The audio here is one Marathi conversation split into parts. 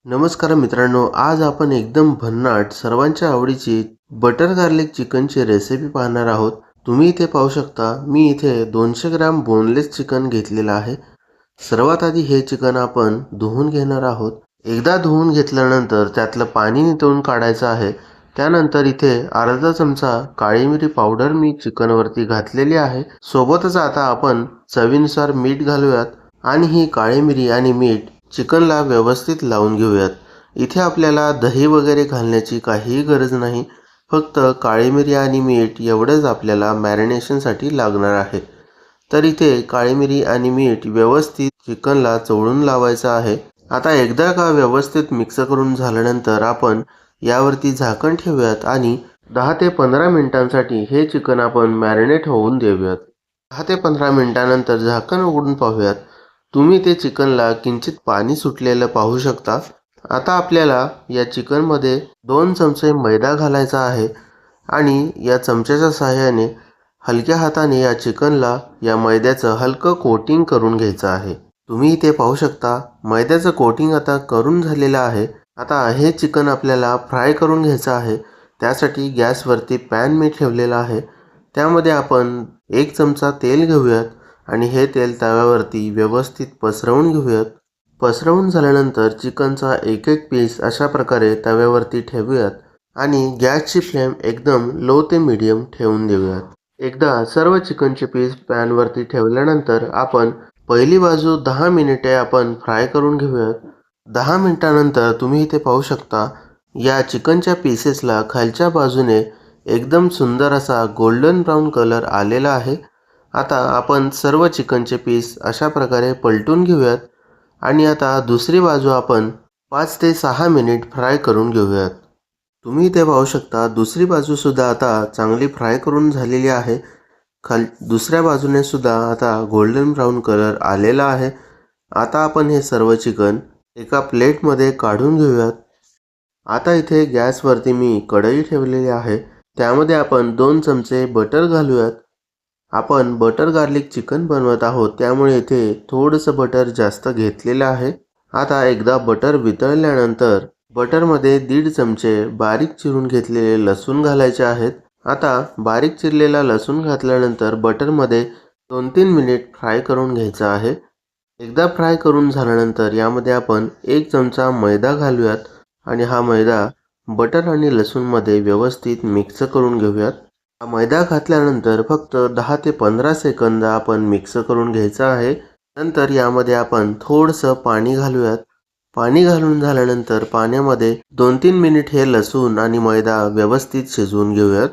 नमस्कार मित्रांनो, आज आपण एकदम भन्नाट सर्वांच्या आवडीची बटर गार्लिक चिकनची रेसिपी पाहणार आहोत। तुम्ही इथे पाहू शकता, मी इथे 200 ग्राम बोनलेस चिकन घेतलेलं आहे। सर्वात आधी हे चिकन आपण धुवून घेणार आहोत। एकदा धुवून घेतल्यानंतर त्यातलं पाणी निथळून काढायचं आहे। त्यानंतर इथे अर्धा चमचा काळी मिरी पावडर मी चिकनवरती घातलेली आहे। सोबतच आता आपण चवीनुसार मीठ घालूयात आणि ही काळी मिरी आणि मीठ चिकनला व्यवस्थित लावून घेऊयात। इथे आपल्याला दही वगैरे घालण्याची काहीही गरज नाही, फक्त काळी मिरी आणि मीठ एवढंच आपल्याला मॅरिनेशनसाठी लागणार आहे। तर इथे काळी मिरी आणि मीठ व्यवस्थित चिकनला चोळून लावायचं आहे। आता एकदा का व्यवस्थित मिक्स करून झाल्यानंतर आपण यावरती झाकण ठेवूयात आणि 10 ते 15 मिनिटांसाठी हे चिकन आपण मॅरिनेट होऊन देऊयात। 10 ते 15 मिनिटांनंतर झाकण उघडून पाहूयात। तुम्ही ते चिकनला किंचित पाणी सुटलेलं पाहू शकता। आता आपल्याला या चिकनमध्ये 2 चमचे मैदा घालायचा आहे आणि या चमच्याच्या सहाय्याने हलक्या हाताने या चिकनला या मैद्याचं हलकं कोटिंग करून घ्यायचं आहे। तुम्ही इथे पाहू शकता, मैद्याचं कोटिंग आता करून झालेलं आहे। आता हे चिकन आपल्याला फ्राय करून घ्यायचं आहे। त्यासाठी गॅसवरती पॅन मी ठेवलेला आहे। त्यामध्ये आपण 1 चमचा तेल घेऊयात आणि हे तेल तव्यावरती व्यवस्थित पसरवून घेऊयात। पसरवून झाल्यानंतर चिकनचा एक एक पीस अशा प्रकारे तव्यावरती ठेवूयात आणि गॅसची फ्लेम एकदम लो ते मीडियम ठेवून देऊयात। एकदा सर्व चिकनचे पीस पॅनवरती ठेवल्यानंतर आपण पहिली बाजू 10 मिनिटे आपण फ्राय करून घेऊयात। 10 मिनिटानंतर तुम्ही इथे पाहू शकता, या चिकनच्या पीसेसला खालच्या बाजूने एकदम सुंदर असा गोल्डन ब्राऊन कलर आलेला आहे। आता आपण सर्व चिकनचे पीस अशा प्रकारे पलटून घेऊयात आणि आता दुसरी बाजू आपण 5 ते 6 मिनिट फ्राय करून घेऊयात। तुम्ही इथे पाहू शकता, दुसरी बाजू सुद्धा आता चांगली फ्राय करून झालेली आहे। दुसऱ्या बाजूने सुद्धा आता गोल्डन ब्राऊन कलर आलेला आहे। आता आपण हे सर्व चिकन एका प्लेटमध्ये काढून घेऊयात। आता इथे गॅसवरती मी कढई ठेवलेली आहे। त्यामध्ये आपण 2 चमचे बटर घालूयात। आपण बटर गार्लिक चिकन बनवत आहोत, त्यामुळे इथे थोडंसं बटर जास्त घेतलेलं आहे। आता एकदा बटर वितळल्यानंतर बटरमध्ये 1.5 चमचे बारीक चिरून घेतलेले लसूण घालायचे आहेत। आता बारीक चिरलेला लसूण घातल्यानंतर बटरमध्ये 2-3 मिनिट फ्राय करून घ्यायचं आहे। एकदा फ्राय करून झाल्यानंतर यामध्ये आपण 1 चमचा मैदा घालूयात आणि हा मैदा बटर आणि लसूणमध्ये व्यवस्थित मिक्स करून घेऊयात। हा मैदा घातल्यानंतर फक्त 10 ते 15 सेकंद आपण मिक्स करून घ्यायचं आहे। नंतर यामध्ये आपण थोडंसं पाणी घालूयात। पाणी घालून झाल्यानंतर पाण्यामध्ये 2-3 मिनिट हे लसूण आणि मैदा व्यवस्थित शिजवून घेऊयात।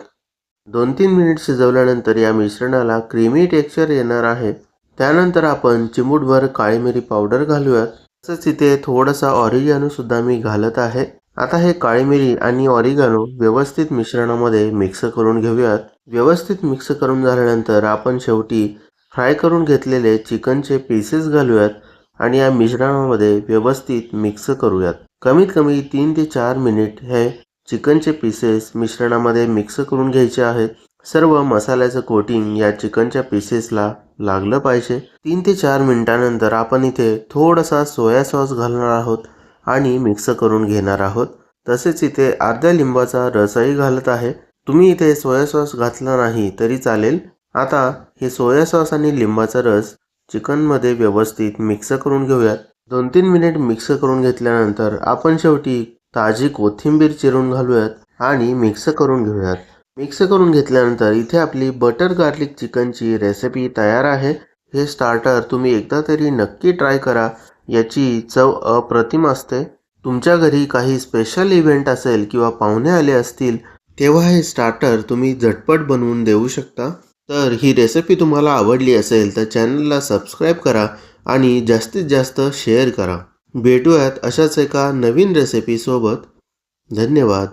2-3 मिनिट शिजवल्यानंतर या मिश्रणाला क्रीमी टेक्स्चर येणार आहे। त्यानंतर आपण चिमूटभर काळी मिरी पावडर घालूयात। तसंच इथे थोडासा ऑरिगॅनो सुद्धा मी घालत आहे। आता हे काळी मिरी आणि ऑरिगॅनो व्यवस्थित मिश्रणामध्ये मिक्स करून घेऊयात। व्यवस्थित मिक्स करून झाल्यानंतर आपण शेवटी फ्राय करून घेतलेले चिकनचे पीसेस घालूयात आणि या मिश्रणामध्ये व्यवस्थित मिक्स करूयात। कमीत कमी 3 ते 4 मिनिट हे चिकनचे पीसेस मिश्रणामध्ये मिक्स करून घ्यायचे आहेत। सर्व मसाल्याचं कोटिंग या चिकनच्या पीसेसला लागलं पाहिजे। 3 ते 4 मिनिटानंतर आपण इथे थोडासा सोया सॉस घालणार आहोत आणि मिक्स करून घेणार आहोत। तसेच इथे अर्ध्या लिंबाचा रसही घालत आहे। तुम्ही इथे सोया सॉस घातला नाही तरी चालेल। आता हे सोया सॉस आणि लिंबाचा रस चिकनमध्ये व्यवस्थित मिक्स करून घेऊयात। 2-3 मिनिट मिक्स करून घेतल्यानंतर आपण शेवटी ताजी कोथिंबीर चिरून घालूयात आणि मिक्स करून घेऊयात। मिक्स करून घेतल्यानंतर इथे आपली बटर गार्लिक चिकनची रेसिपी तयार आहे। हे स्टार्टर तुम्ही एकदा तरी नक्की ट्राय करा, याची चव अप्रतिम असते। तुमच्या घरी काही स्पेशल इव्हेंट असेल किंवा पाहुणे आले असतील, तेव्हा हे स्टार्टर तुम्ही झटपट बनवून देऊ शकता। तर ही रेसिपी तुम्हाला आवडली असेल तर चॅनलला सबस्क्राईब करा आणि जास्तीत जास्त शेअर करा। भेटूयात अशाच एका नवीन रेसिपी सोबत। धन्यवाद।